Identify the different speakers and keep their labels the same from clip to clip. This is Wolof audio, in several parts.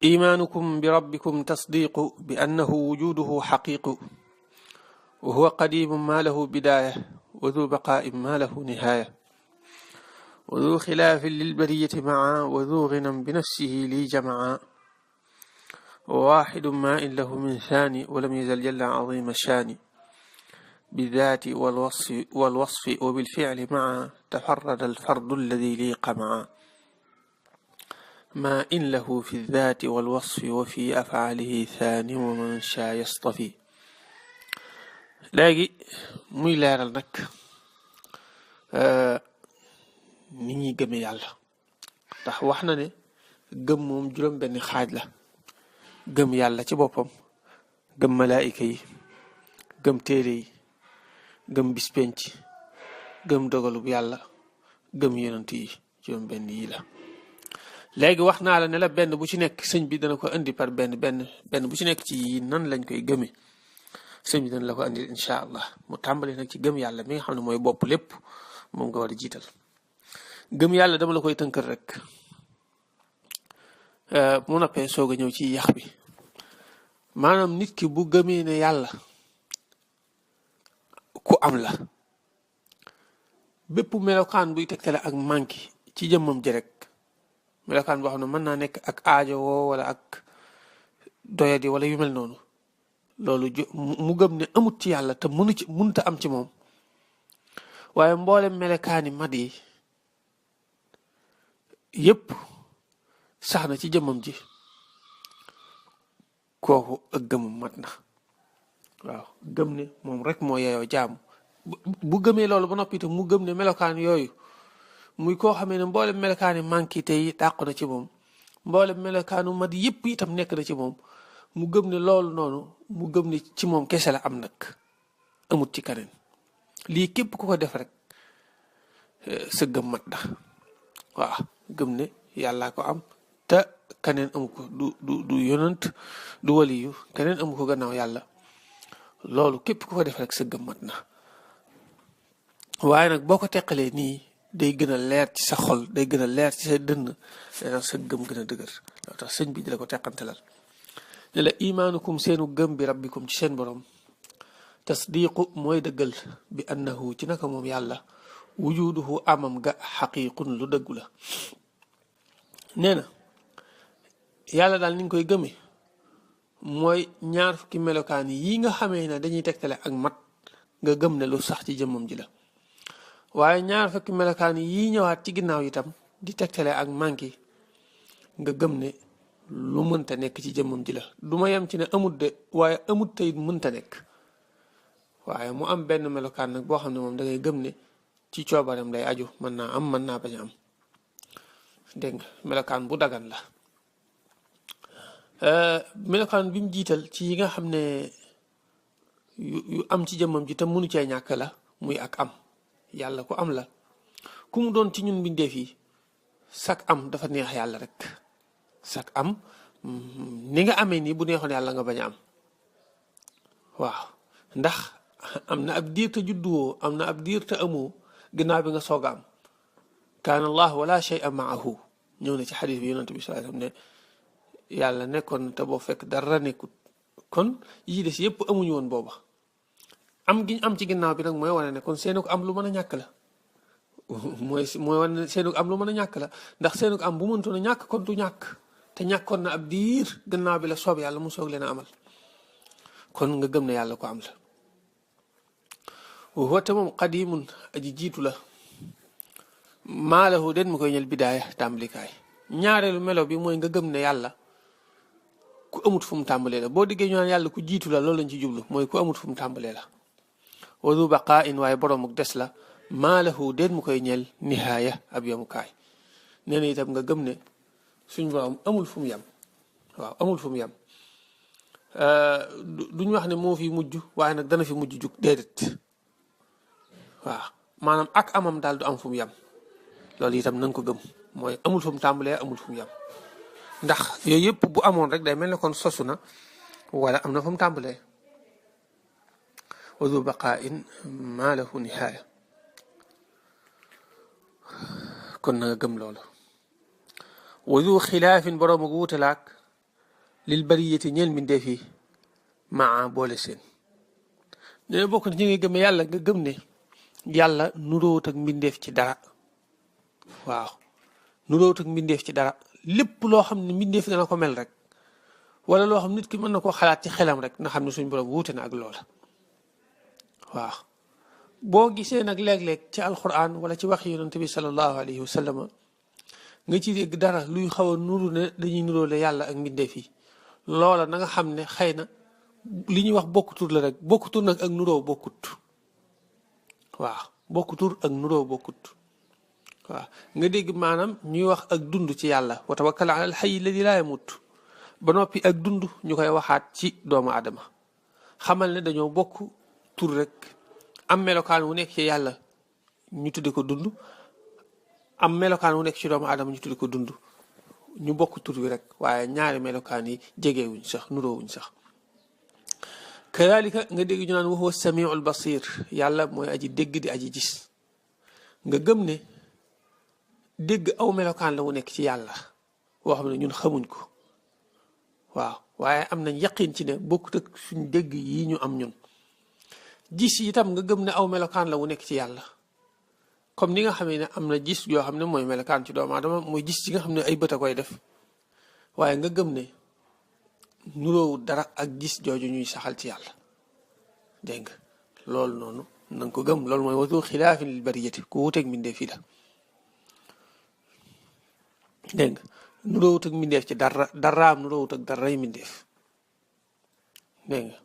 Speaker 1: إيمانكم بربكم تصديق بأنه وجوده حقيق وهو قديم ما له بداية وذو بقاء ما له نهاية وذو خلاف للبرية معا وذو غنى بنفسه لي جمعا وواحد ما إن له من ثاني ولم يزل جل عظيم الشان بالذات والوصف وبالفعل معا تفرد الفرد الذي ليق معا ما إن له في الذات والوصف وفي أفعاله ثاني ومن شاء يصطفي. léegi muy leeral nag ni ñuy gëmee yàlla ndax wax na ne gëm moom juróom benn xaaj la gëm yàlla ci boppam gëm malaayika yi gëm téere yi gëm bispenc gëm dogalub yàlla gëm yonent yi juróom benn yi la. léegi wax naa la ne la benn bu ci nekk sëñ bi dana ko indi par benn bu ci nekk ci yi nan lañ koy gëmee sëñ bi dana la ko andil incha allah mu tàmbali nag ci gëm yàlla mi nga xam ne mooy bopp lépp moom nga war a jiital. gëm yàlla dama la koy tënkal rek mu noppee soog a ñëw ci yax bi maanaam nit ki bu gëmee ne yàlla ku am la bépp melokaan buy tegtale ak manki ci jëmmam ji rek melokaan boo xam ne mën naa nekk ak aajo woo wala ak doyadi wala yu mel noonu loolu mu gëm ne amut ci yàlla te mënuta am ci moom waaye mboolem melekaani mat yi yépp sax na ci jëmmam ji kooku ak gëmam mat na waaw gëm ne moom rek moo yeyoo jaamu bu gëmee loolu ba noppi te mu gëm ne melokaan yooyu muy koo xamee ne mboolem melokaani manqué tey dàqu na ci moom mboolem melokaanu mat yépp itam nekk na ci moom mu gëm ne loolu noonu mu gëm ne ci moom kese la am nag amut ci keneen lii képp ku ko def rek sa gëm mat na waaw gëm ne yàllaa ko am te keneen amu ko du yonant du waliyu keneen amu ko gannaaw yàlla loolu képp ku ko def rek sa gëm mat na waaye nag boo ko teqalee nii day gën a leer ci sa xol day gën a leer ci sa dënn day tax sa gëm gën a dëgër loo tax sëñ bi di la ko teqantelal ne la imaanukum seenu gëm bi rabbikum ci seen borom tasdiqu mooy dëggal bi annahu ci naka moom yàlla wujuduhu amam ga xaqiiqun lu dëggu la. nee na yàlla daal ni nga koy gëmee mooy ñaar fukki melokaan yi nga xamee ne dañuy tegtale ak mat nga gëm ne lu sax ci jëmmam ji la waaye ñaar fukki melokaan yi ñëwaat ci ginnaaw itam di tegtale ak manki nga gëm ne lu mënta nekk ci jëmmam ji la du ma yem ci ne amut de waaye amut tey mënta nekk waaye mu am benn melokaan nag boo xam ne moom da ngay gëm ne ci coobareem day aju mën naa am mën naa bañ a am dégg nga melokaan bu dagan la. melokaan bi mu jiital ci yi nga xam ne yu am ci jëmmam ji te mënu cee ñàkk la muy ak am yàlla ku am la ku mu doon ci ñun mbindeef yi sak am dafa neex yàlla rek sak am ni nga amee nii bu neexoon yàlla nga bañ a am waaw ndax am na ab diir te judduwoo am na ab diir te amoo ginnaaw bi nga soog a am kaana allah wala shay'a maahu ñëw na ci xadis bi yonent bi sallallahu alayhi wasallam ne yàlla nekkoon te boo fekk dara nekkut kon yii des yépp amuñu woon booba am giñ am ci ginnaaw bi nag mooy wane ne kon seenu ko am lu mën a ñàkk la mooy wane ne seenu ko am lu mën a ñàkk la ndax seenu ko am bu mëntoon a ñàkk kon du ñàkk te ñàkkoon na ab diir gannaaw bi la soob yàlla mu soog leen a amal kon nga gëm ne yàlla ko am la woote moom qadimun aji jiitu la maalahu den mu koy ñël bidaaya tàmbalikaay ñaareelu melo bi mooy nga gëm ne yàlla ku amut fu mu tàmbalee la boo diggee ñu naan yàlla ku jiitu la loolu lañ ci jublu mooy ku amut fu mu tàmbalee la wa du baqaa in waaye boroomuk des la maalahu den mu koy ñël nihaaya ab yamukaay nee na itam nga gëm ne suñ borom amul fu mu yem waaw amul fu mu yem duñ wax ne moo fi mujj waaye nag dana fi mujj jug déedéet waaw maanaam ak amam daal du am fu mu yem loolu itam na nga ko gëm mooy amul fu mu tàmbalee amul fu mu yem ndax yooyu yëpp bu amoon rek day mel ne kon sosu na wala am na fu mu tàmbalee wa du baqaa'in maa lahu nihaaya kon na nga gëm loolu wa du xilaafin boroom ak wuutalaak lil bariyati ñeel mbindeef yi maa boole seen. nee na bokk na ci nga gëm yàlla nga gëm ne yàlla nuróowut ak mbindeef ci dara. waaw nuróowut ak mbindeef ci dara lépp loo xam ne mbindeef dana ko mel rek wala loo xam nit ki mën na koo xalaat ci xelam rek na xam ne suñ borom wuute na ak loola. waaw boo gisee nag léeg-léeg ci alquran wala ci wax yonent bi sallallahu alayhi wa sallam nga ci dégg dara luy xaw a nuru ne dañuy nuróole yàlla ak mbindeef yi loola na nga xam ne xëy na li ñuy wax bokkutur la rek bokkutur nag ak nuróo bokkut. waaw bokkutur ak nuróo bokkut. waaw nga dégg maanaam ñuy wax ak dund ci yàlla wa tawakkal ala al hayy alladi laa yamut ba noppi ak dund ñu koy waxaat ci doomu aadama xamal ne dañoo bokk tur rek am melokaan wu nekk ci yàlla ñu tudde ko dund am melokaan wu nekk ci doomu aadama ñu tudde ko dund ñu bokk tur bi rek waaye ñaari melokaan yi jegewuñ sax nuróowuñ sax. kadalika nga dégg ñu naan wa huwa samiul basir yàlla mooy aji dégg di aji gis nga gëm ne dégg aw melokaan la wu nekk ci yàlla woo xam ne ñun xamuñ ko. waaw waaye am nañ yaqin ci ne bokkut ak suñ dégg yi ñu am ñun. gis itam nga gëm ne aw melokaan la wu nekk ci yàlla comme ni nga xamee ne am na gis yoo xam ne mooy melokaan ci doomu aadama mooy gis yi nga xam ne ay bët a koy def waaye nga gëm ne nuróowu dara ak gis jooju ñuy saxal ci yàlla. dégg nga loolu noonu na nga ko gëm loolu mooy watu xilaafin lil bariyati ku wuteeg mbindeef yi la. dégg nga nuróowut ak mbindeef ci dara daraam nuróowut ak daray mbindeef. dégg nga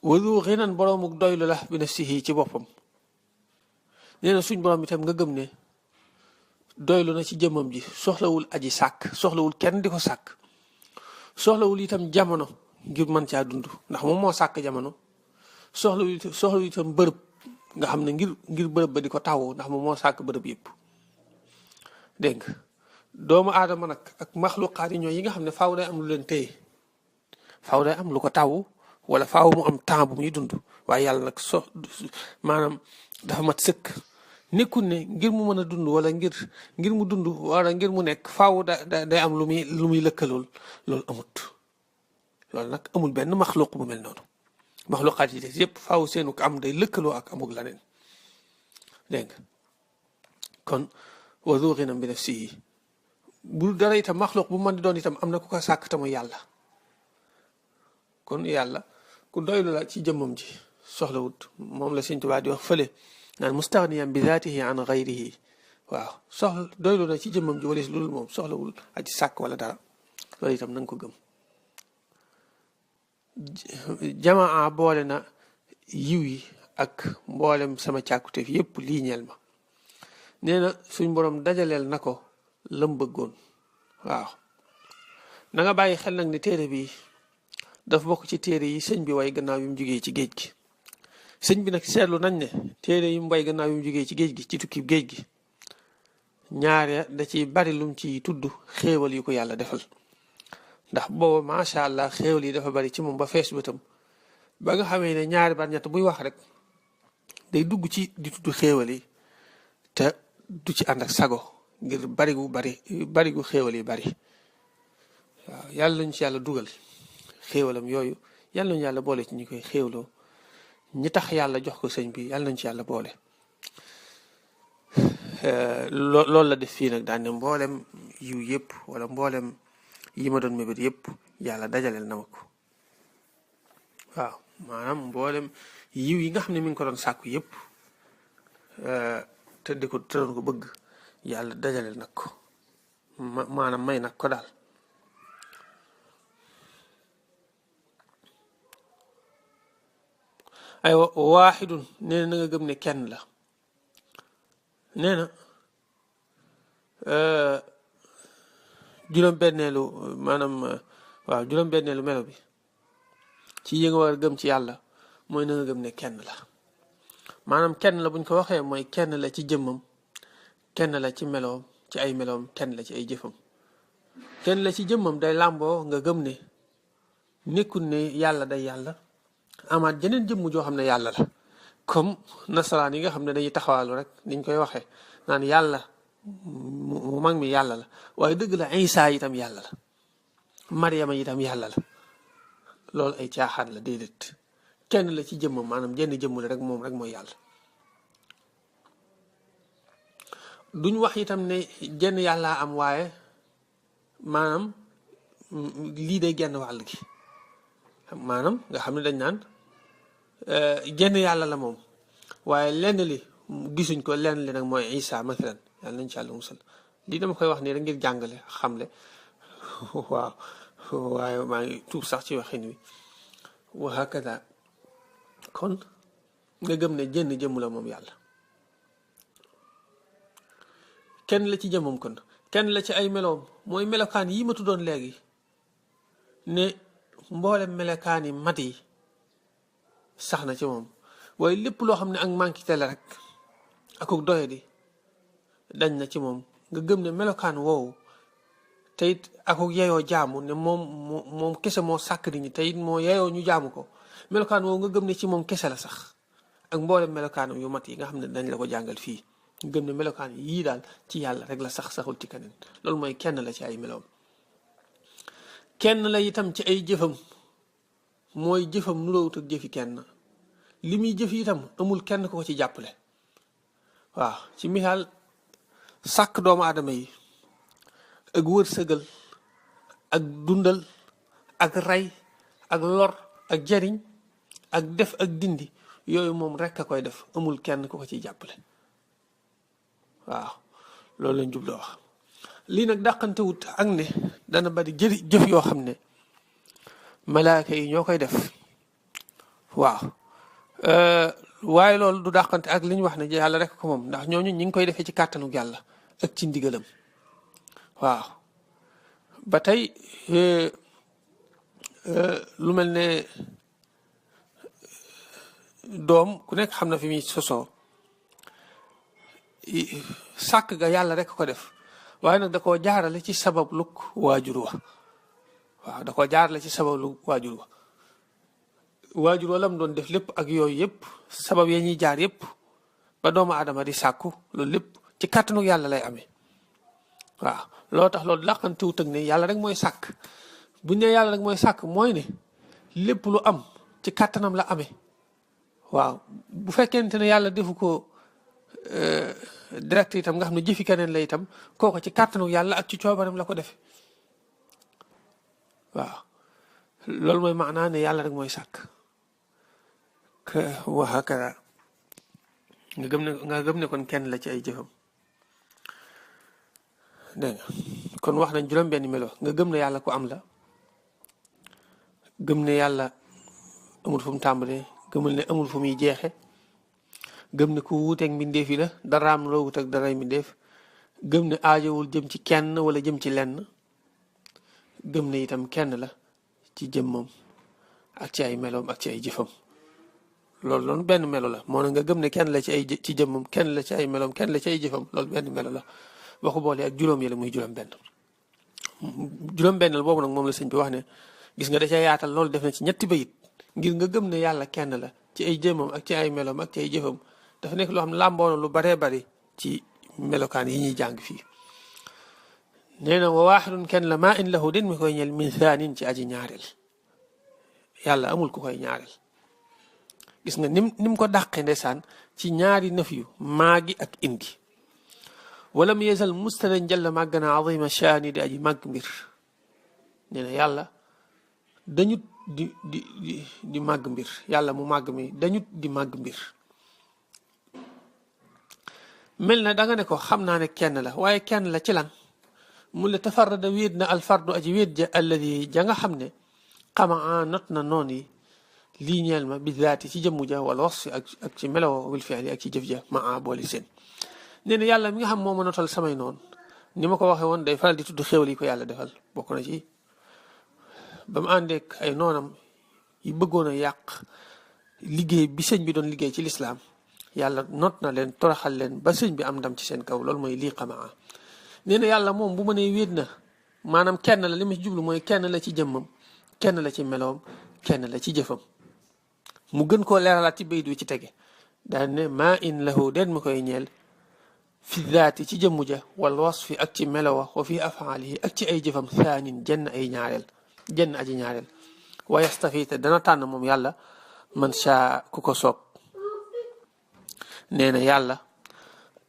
Speaker 1: wadu xinan boroomuk doylu la bi nafsihi ci boppam. nee na suñ borom itam nga gëm ne doylu na ci jëmmam ji soxlawul aji sàkk soxlawul kenn di ko sàkk soxlawul itam jamono ngir mën caa dund ndax moom moo sàkk jamono soxlawul itam bërëb nga xam ne ngir bërëb ba di ko taw ndax moom moo sàkk bërëb yëpp. dégg nga doomu aadama nag ak maxluqaat yi ñooy yi nga xam ne faaw day am lu leen téye faaw day am lu ko taw wala faaw mu am temps bu muy dund waaye yàlla nag maanaam dafa mat sëkk nekkul ne ngir mu mën a dund wala ngir mu dund wala ngir mu nekk faaw day am lu muy lëkkalool loolu amut. loolu nag amul benn maxluq bu mel noonu maxluqaat yi des yëpp faaw seenu ko am day lëkkaloo ak amul leneen. dégg nga kon wa zu ghinan bi nafsihi bu dara itam maxluq bu mën di doon itam am na ku ko sàkk te mooy yàlla. kon yàlla ku doylu la ci jëmmam ji soxlawut moom la Sëñ Tuubaa di wax fële naan mustaghniyan bi zaatihi an ghayrihi. waaw doylu na ci jëmmam ji walis loolu moom soxlawul aji sàkk wala dara loolu itam na nga ko gëm. jamaa boole na yiw yi ak mboolem sama càkkuteef yépp lii ñeel ma. nee na suñ borom dajaleel na ko lam bëggoon. waaw na nga bàyyi xel nag ne téere bi dafa bokk ci téere yi sëñ bi way gannaaw yu mu jugee ci géej gi. sëñ bi nag seetlu nañ ne téere yi mu way gannaaw yu mu jugee ci géej gi ci tukki géej gi ñaare da ciy bari lum ci tudd xéewal yu ko yàlla defal ndax booba macha allah xéewal yi dafa bari ci moom ba fees bëtam ba nga xamee ne ñaari baat ñett buy wax rek day dugg ci di tudd xéewal yi te du ci ànd ak sago ngir bari gu xéewal yi bari. waaw yàlla lañu ci yàlla dugal xéewalam yooyu yàlla nañu yàlla boole ci ñi koy xéewloo ñi tax yàlla jox ko sëñ bi yàlla nañu ci yàlla boole. loolu la def fii nag daan ne mboolem yiw yëpp wala mboolem yi ma doon mébét yëpp yàlla dajaleel na ma ko. waaw maanaam mboolem yiw yi nga xam ne mi ngi ko doon sàkku yëpp te doon ko bëgg yàlla dajaleel nag ko maanaam may nag ko daal. aywa waaxidun nee na nga gëm ne kenn la. nee na juróom-benneelu maanaam waaw juróom-benneelu melo bi ci yi nga war a gëm ci yàlla mooy na nga gëm ne kenn la. maanaam kenn la buñ ko waxee mooy kenn la ci jëmmam kenn la ci meloom ci ay meloom kenn la ci ay jëfam. kenn la ci jëmmam day làmboo nga gëm ne nekkul ne yàlla day yàlla amaat jeneen jëmm joo xam ne yàlla la comme nasaraan yi nga xam ne dañuy taxawaalu rek niñ koy waxee naan yàlla mu mag mi yàlla la waaye dëgg la Isa itam yàlla la Maryama itam yàlla la loolu ay caaxaan la déedéet kenn la ci jëmmam maanaam jenn jëmm la rek moom rek mooy yàlla. duñ wax itam ne jenn yàllaa am waaye maanaam lii day genn wàll gi maanaam nga xam ne dañ naan jenn yàlla la moom waaye lenn li gisuñ ko lenn li nag mooy Isa mathalan yàlla nañ ci yàlla musal lii dama koy wax nii rek ngir jàngale xamle waaw waaye maa ngi tuub sax ci waxin wi wa hakada kon nga gëm ne jenn jëmm la moom yàlla kenn la ci jëmmam kon kenn la ci ay meloom mooy melokaan yi ma tuddoon léegi ne mboolem melokaan yi mat yi sax na ci moom waaye lépp loo xam ne ak manquité la rek akuk doye di dañ na ci moom nga gëm ne melokaan woowu te it akuk yeyoo jaamu ne moom kese moo sàkk nit ñi te it moo yeyoo ñu jaamu ko melokaan woowu nga gëm ne ci moom kese la sax ak mboolem melokaanam yu mat yi nga xam ne dañ la ko jàngal fii nga gëm ne melokaan yii daal ci yàlla rek la saxul ci keneen loolu mooy kenn la ci ay meloom kenn la itam ci ay jëfam mooy jëfam nuroowut ak jëfi kenn li muy jëf itam amul kenn ko ci jàppale waaw ci misaal sàkk doomu aadama yi ak wërsëgal ak dundal ak rey ak lor ak jariñ ak def ak dindi yooyu moom rek a koy def amul kenn ku ko ciy jàppale waaw loolu lañ jubloo wax lii nag dàqantewut ak ne dana bari jëf yoo xam ne malaaka yi ñoo koy def waaw waaye loolu du dàqante ak li ñu wax ne yàlla rek ko moom ndax ñooñu ñi ngi koy defee ci kàttanu yàlla ak ci ndigalam waaw ba tey lu mel ne doom ku nekk xam na fi muy sosoo sàkk ga yàlla rek ko def waaye nag da koo jaarale ci sabab luk waajur wa waaw da koo jaarale ci sabab luk waajur wa waajur wa lam doon def lépp ak yooyu yëpp sabab ya ñuy jaar yëpp ba doomu aadama di sàkku loolu lépp ci kàttanu yàlla lay amee waaw loo tax loolu làqantiwut ak ne yàlla rek mooy sàkk buñ ne yàlla rek mooy sàkk mooy ne lépp lu am ci kàttanam la amee waaw bu fekkente ne yàlla defu ko direct itam nga xam ne jëfi keneen la itam kooko ci kàttanu yàlla ak ci coobaram la ko defe waaw loolu mooy maanaa ne yàlla rek mooy sàkk wa hakada nga gëm ne kon kenn la ci ay jëfam dégg nga kon wax nañ juróom-benn melo nga gëm ne yàlla ku am la gëm ne yàlla amul fu mu tàmbalee gëmul ne amul fu muy jeexe gëm ne ku wuuteeg mbindeef yi la daraam loo wut ak daray mbindeef gëm ne aajowul jëm ci kenn wala jëm ci lenn gëm ne itam kenn la ci jëmmam ak ci ay meloom ak ci ay jëfam loolu loolu benn melo la moo na nga gëm ne kenn la ci jëmmam kenn la ci ay meloom kenn la ci ay jëfam loolu benn melo la boo ko boolee ak juróom yi la muy juróom-benn la boobu nag moom la sëñ bi wax ne gis nga da ca yaatal loolu def na ci ñetti bayit ngir nga gëm ne yàlla kenn la ci ay jëmmam ak ci ay meloom ak ci ay jëfam dafa nekk loo xam ne làmboona lu baree bari ci melokaan yi ñuy jàng fii nee na wa waaxidun kenn la maa in lahu den mi koy ñel min thaanin ci aji ñaareel yàlla amul ku koy ñaareel gis nga nim ko dàqee ndeysaan ci ñaari nëf yu maa gi ak indi walam yezal mustanan jalla màgg na azima shaani di aji màgg mbir nee na yàlla dañut di màgg mbir yàlla mu màgg mi dañut di màgg mbir mel na da nga ne ko xam naa ne kenn la waaye kenn la ci lan mu le tafarrada wéet na alfardu aji wéet ja alladi ja nga xam ne xamaa not na noon yi lii ñeel ma bi zaati ci jëmmu ja wala wasfi ak ci melawo wil fi'li ak ci jëf ja maa booli seen nee na yàlla mi nga xam moo ma notal samay noonu ni ma ko waxee woon day faral di tudd xéwal yi ko yàlla defal bokk na ci ba mu àndeek ay noonam yi bëggoon a yàq liggéey bi sëñ bi doon liggéey ci lislaam yàlla not na leen toroxal leen ba sëñ bi am ndam ci seen kaw loolu mooy lii xamaa nee na yàlla moom bu ma nee wéet na maanaam kenn la li ma ci jublu mooy kenn la ci jëmmam kenn la ci meloom kenn la ci jëfam mu gën koo leeralaat ci bayit wi ci tege daan ne maa in lahu den mi koy ñeel fi daati ci jëmmu ja wal wasfi ak ci melowa wa fi afaalihi ak ci ay jëfam thaanin jenn ay ñaareel jenn aji ñaareel wa yastafi te dana tànn moom yàlla man shaa ku ko soob. nee na yàlla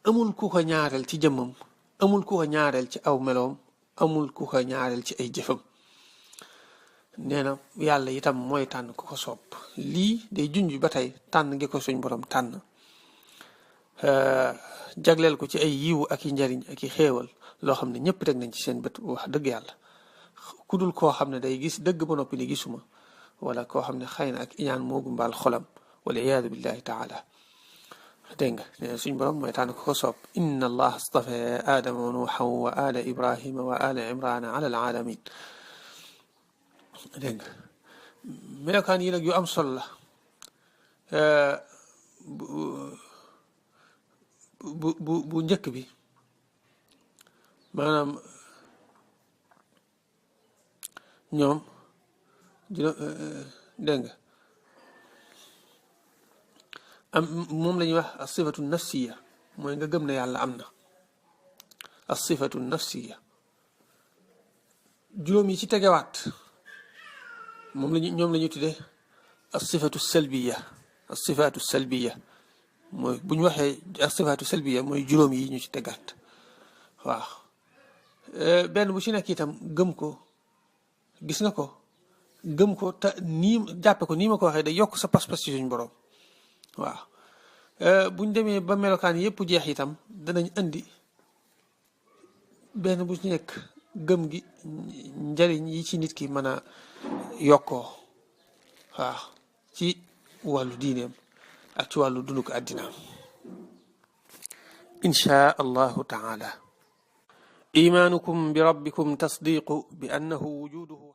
Speaker 1: amul ku ko ñaareel ci jëmmam, amul ku ko ñaareel ci aw meloom, amul ku ko ñaareel ci ay jëfam. nee na yàlla itam mooy tànn ku ko soob. lii day junj ba tey tànn gi ko suñ borom tànn jagleel ko ci ay yiwu ak i njariñ ak i xéewal loo xam ne ñëpp teg nañ ci seen bët. wax dëgg yàlla ku dul koo xam ne day gis dëgg ba noppi ni gisuma, wala koo xam ne xëy na ak iñaan moo gumbaal xolam, wala iyaadu billahi taala. dégg nga nee na suñ borom mooy tànn ku ko soob. inna allah astafa aadama wa nuuhan wa ala ibrahima wa ala imrana ala alalamin. dégg nga melokaan yi nag yu am solo la. bu njëkk bi maanaam ñoom dégg nga am moom la ñuy wax as-sifatu nafsiya, mooy nga gëm ne yàlla am na. as-sifatu nafsiya juróom yi ci tegewaat moom lañu ñoom la ñu tuddee as-sifatu salbiya. as-sifatu salbiya mooy bu ñu waxee as-sifatu salbiya mooy juróom yi ñu ci tegaat. waaw benn bu ci nekk itam gëm ko, gis nga ko, gëm ko te nii jàppe ko nii ma ko waxee day yokk sa pas-pas ci suñ borom. waaw buñ demee ba melokaan yépp jeex itam danañ indi benn bu ci nekk gëm gi njariñ yi ci nit ki mën a yokkoo. waaw ci wàllu diineem ak ci wàllu dunduk àddinaam inchaa allahu taala. imaanukum bi rabbikum tasdiqu bi annahu wujuduhu